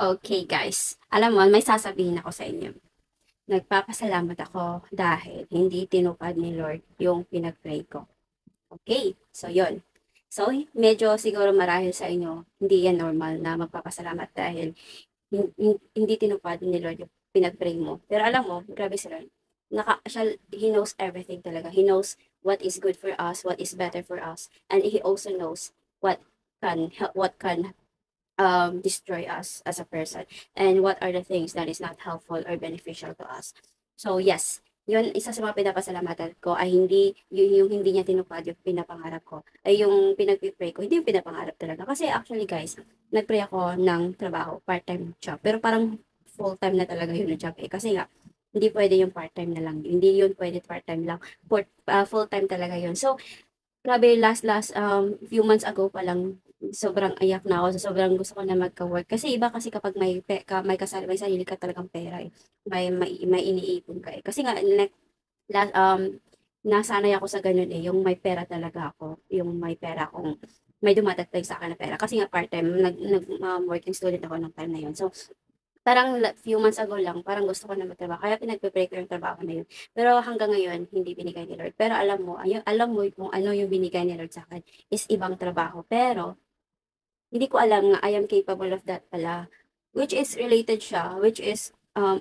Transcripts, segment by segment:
Okay, guys. Alam mo, may sasabihin ako sa inyo. Nagpapasalamat ako dahil hindi tinupad ni Lord yung pinag-pray ko. Okay, so yon. So, medyo siguro marahil sa inyo, hindi yan normal na magpapasalamat dahil hindi tinupad ni Lord yung pinag-pray mo. Pero alam mo, grabe si Lord. He knows everything talaga. He knows what is good for us, what is better for us, and He also knows what what can destroy us as a person and what are the things that is not helpful or beneficial to us. So yes, yun isa sa mga pinapasalamatan ko ay hindi yung hindi niya tinupad yung pinapangarap ko ay yung pinagpipray ko hindi yung pinapangarap talaga kasi actually guys nagpray ako ng trabaho part-time job pero parang full-time na talaga yun na job kasi nga hindi pwede yung part-time na lang hindi yun pwede part-time lang full-time talaga yun so grabe few months ago pa lang, sobrang ayak na ako, sobrang gusto ko na magka-work. Kasi iba kasi kapag may sarili ka talagang pera eh. May iniipon ka eh. Kasi nga, last, nasanay ako sa ganun eh, yung may pera talaga ako, yung may pera akong, may dumadagdag sa akin na pera. Kasi nga part-time, working student ako ng time na yun. So, parang few months ago lang, parang gusto ko na magtrabaho. Kaya pinagpe-pray ko yung trabaho na yun. Pero hanggang ngayon, hindi binigay ni Lord. Pero alam mo kung ano yung binigay ni Lord sa akin is ibang trabaho. Pero, hindi ko alam nga I am capable of that pala. Which is related siya, which is, I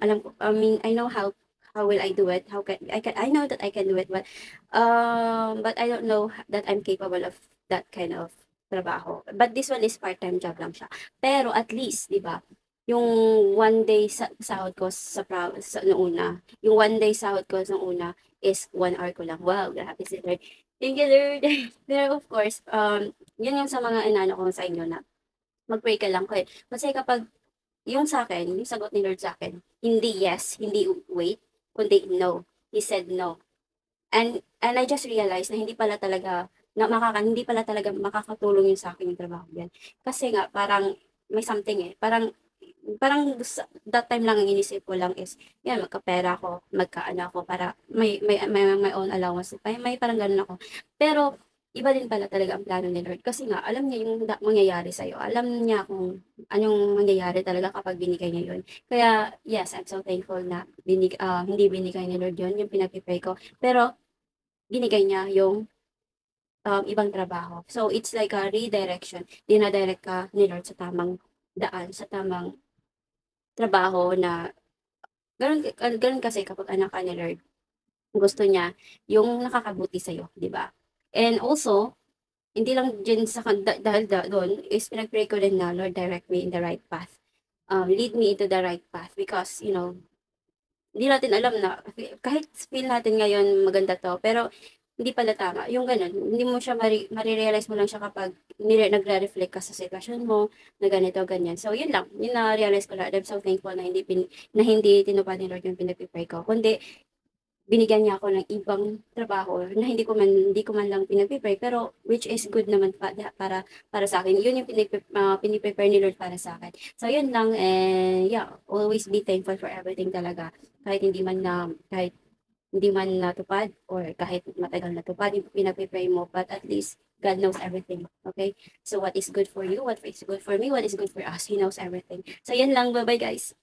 mean, I know how will I do it? I know that I can do it, but I don't know that I'm capable of that kind of trabaho. But this one is part-time job lang siya. Pero at least, di ba, yung one day sahod ko noong una, yung one day sahod ko noong una is 1 hour ko lang. Wow, grabe si Lord. Thank you, Lord. Pero of course, yun yung sa mga inano ko sa inyo na mag-pray ka lang kayo. Kasi kapag yung sa akin, yung sagot ni Lord sa akin, hindi yes, hindi wait, kundi no. He said no. And I just realized na hindi pala talaga makakatulong yung sa akin yung trabaho yan. Kasi nga, parang may something eh. Parang that time lang ang inisip ko lang is, yan, magkapera ako, magkaano ako, para may own allowance. May parang ganun ako. Pero, iba din pala talaga ang plano ni Lord. Kasi nga, alam niya yung mangyayari sa'yo. Alam niya kung anong mangyayari talaga kapag binigay niya yun. Kaya, yes, I'm so thankful na hindi binigay ni Lord yun, yung pinag-pray ko. Pero, binigay niya yung ibang trabaho. So, it's like a redirection. Dinadirect ka ni Lord sa tamang daan, sa tamang trabaho na ganun kasi kapag anak ka ni Lord, gusto niya yung nakakabuti sa'yo, di ba? And also, hindi lang dyan dahil doon, is pinag-pray ko din na, Lord, direct me in the right path. Lead me into the right path because, hindi natin alam na kahit feel natin ngayon maganda to, pero hindi pala tama. Yung ganun, hindi mo siya marirealize mo lang siya kapag nagre-reflect ka sa sitwasyon mo na ganito, ganyan. So, yun lang. Yun na-realize ko lang. I'm so thankful na hindi tinupad ni Lord yung pinag-pray ko. Kundi, binigyan niya ako ng ibang trabaho na hindi ko man lang pinag-prepare pero which is good naman para sa akin. Yun yung piniprepare ni Lord para sa akin. So yun lang and yeah, always be thankful for everything talaga. Kahit hindi man natupad or kahit matagal natupad yung pinag-pray mo but at least God knows everything. Okay? So what is good for you, what is good for me, what is good for us, He knows everything. So yun lang. Bye-bye guys.